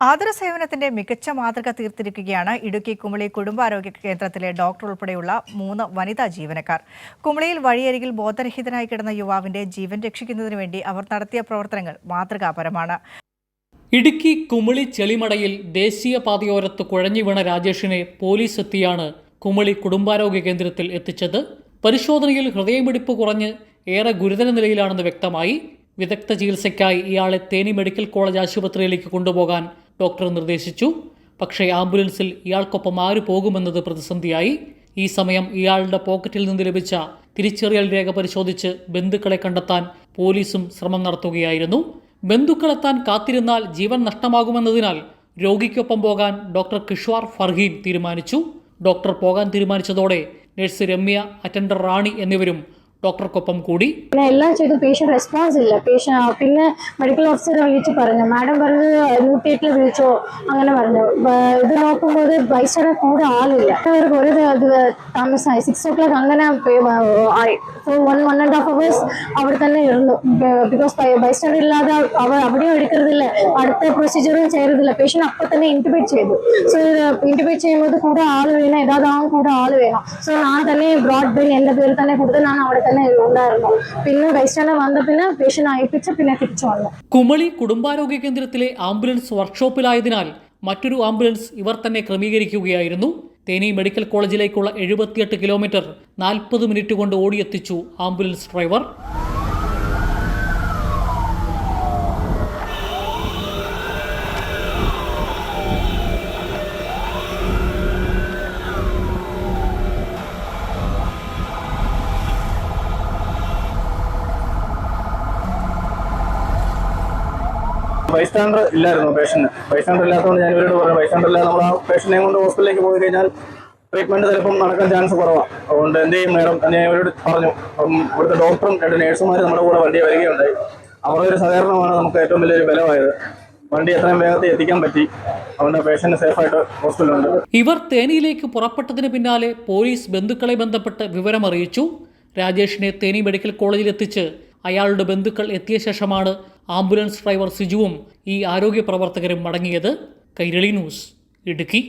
ആതുര സേവനത്തിന്റെ മികച്ച മാതൃക തീർത്തിരിക്കുകയാണ് ഇടുക്കി കുമളി കുടുംബാരോഗ്യ കേന്ദ്രത്തിലെ ഡോക്ടർ ഉൾപ്പെടെയുള്ള 3 വനിതാ ജീവനക്കാർ. കുമളിയിൽ വഴിയരികിൽ ബോധരഹിതനായി കിടന്ന യുവാവിന്റെ ജീവൻ രക്ഷിക്കുന്നതിനു വേണ്ടി അവർ നടത്തിയ പ്രവർത്തനങ്ങൾ മാതൃകാപരമാണ്. ഇടുക്കി കുമളി ചെളിമടയിൽ ദേശീയപാതയോരത്ത് കുഴഞ്ഞു വീണ രാജേഷിനെ പോലീസ് എത്തിയാണ് കുമളി കുടുംബാരോഗ്യ കേന്ദ്രത്തിൽ എത്തിച്ചത്. പരിശോധനയിൽ ഹൃദയമിടിപ്പ് കുറഞ്ഞ് ഏറെ ഗുരുതര നിലയിലാണെന്ന് വ്യക്തമായി. വിദഗ്ധ ചികിത്സയ്ക്കായി ഇയാളെ തേനി മെഡിക്കൽ കോളേജ് ആശുപത്രിയിലേക്ക് കൊണ്ടുപോകാൻ ഡോക്ടർ നിർദ്ദേശിച്ചു. പക്ഷേ ആംബുലൻസിൽ ഇയാൾക്കൊപ്പം ആര് പോകുമെന്നത് പ്രതിസന്ധിയായി. ഈ സമയം ഇയാളുടെ പോക്കറ്റിൽ നിന്ന് ലഭിച്ച തിരിച്ചറിയൽ രേഖ പരിശോധിച്ച് ബന്ധുക്കളെ കണ്ടെത്താൻ പോലീസും ശ്രമം നടത്തുകയായിരുന്നു. ബന്ധുക്കളെത്താൻ കാത്തിരുന്നാൽ ജീവൻ നഷ്ടമാകുമെന്നതിനാൽ രോഗിക്കൊപ്പം പോകാൻ ഡോക്ടർ കിഷ്വാർ ഫർഹീൻ തീരുമാനിച്ചു. ഡോക്ടർ പോകാൻ തീരുമാനിച്ചതോടെ നഴ്സ് രമ്യ, അറ്റൻഡർ റാണി എന്നിവരും ഡോക്ടർക്കൊപ്പം കൂടി. എല്ലാം ചെയ്തു. പേഷ്യന്റ് റെസ്പോൺസ് ഇല്ല. പിന്നെ മെഡിക്കൽ ഓഫീസറെ വിളിച്ച് പറഞ്ഞു. മാഡം പറഞ്ഞത് 108 വിളിച്ചോ അങ്ങനെ പറഞ്ഞു. ഇത് നോക്കുമ്പോൾ ബൈസ്റ്റാൻഡർ കൂടെ ആളില്ല. കുറേ താമസമായി. 6 o'clock അങ്ങനെ ആയി. 1.5 hours അവിടെ തന്നെ ഇരുന്നു. ബിക്കോസ് ബൈസ്റ്റാൻഡർ ഇല്ലാതെ അവിടെയും എടുക്കരുതില്ല, അടുത്ത പ്രൊസീജിയറും ചെയ്യരുതില്ല. പേഷ്യന്റ് അപ്പം തന്നെ ഇൻറ്റുബേറ്റ് ചെയ്തു. സോ ഇൻറ്റുബേറ്റ് ചെയ്യുമ്പോൾ കൂടെ ആൾ വേണം, ഏതാതാവും കൂടെ ആൾ വേണം. സോ ഞാൻ തന്നെ ബ്രോഡ് ബിൽ എൻ്റെ പേര് തന്നെ കൊടുത്ത് ഞാൻ അവിടെ തന്നെ ഉണ്ടായിരുന്നു. പിന്നെ ബൈസ്റ്റാൻഡർ വന്ന പിന്നെ പേഷ്യന്റ് അയപ്പിച്ച് പിന്നെ തിരിച്ചു വന്നു. കുമളി കുടുംബാരോഗ്യ കേന്ദ്രത്തിലെ ആംബുലൻസ് വർക്ക്ഷോപ്പിലായതിനാൽ മറ്റൊരു ആംബുലൻസ് ഇവർ തന്നെ ക്രമീകരിക്കുകയായിരുന്നു. തേനി മെഡിക്കൽ കോളേജിലേക്കുള്ള 78 കിലോമീറ്റർ 40 മിനിറ്റ് കൊണ്ട് ഓടിയെത്തിച്ചു ആംബുലൻസ് ഡ്രൈവർ. ബൈസ്റ്റാൻഡർ ഇല്ലായിരുന്നു പേഷ്യന്റ്. ബൈസ്റ്റാൻഡർ ഇല്ലാത്തതുകൊണ്ട് ഞാൻ ഇവരോട് പറഞ്ഞു, ബൈസ്റ്റാൻഡർ ഇല്ലാതെ നമ്മൾ ആ പേഷ്യന്റിനെ കൊണ്ട് ഹോസ്പിറ്റലിലേക്ക് പോയി കഴിഞ്ഞാൽ ട്രീറ്റ്മെന്റ് ചിലപ്പം നടക്കാൻ ചാൻസ് കുറവാണ്. അതുകൊണ്ട് എന്ത് ചെയ്യും നേരം ഞാൻ ഇവരോട് പറഞ്ഞു. അപ്പം ഇവിടുത്തെ ഡോക്ടറും 2 നേഴ്സുമാരും നമ്മുടെ കൂടെ വണ്ടി വരികയുണ്ടായി. അവരുടെ ഒരു സഹകരണമാണ് നമുക്ക് ഏറ്റവും വലിയൊരു ബലമായത്. വണ്ടി എത്രയും വേഗത്തിൽ എത്തിക്കാൻ പറ്റി. അതുകൊണ്ട് പേഷ്യന്റ് സേഫായിട്ട് ഹോസ്പിറ്റലുണ്ട്. ഇവർ തേനിയിലേക്ക് പുറപ്പെട്ടതിന് പിന്നാലെ പോലീസ് ബന്ധുക്കളെ ബന്ധപ്പെട്ട് വിവരം അറിയിച്ചു. രാജേഷിനെ തേനി മെഡിക്കൽ കോളേജിൽ എത്തിച്ച് അയാളുടെ ബന്ധുക്കൾ എത്തിയ ശേഷമാണ് ആംബുലൻസ് ഡ്രൈവർ സിജുവും ഈ ആരോഗ്യ പ്രവർത്തകരും മടങ്ങിയത്. കൈരളി ന്യൂസ്, ഇടുക്കി.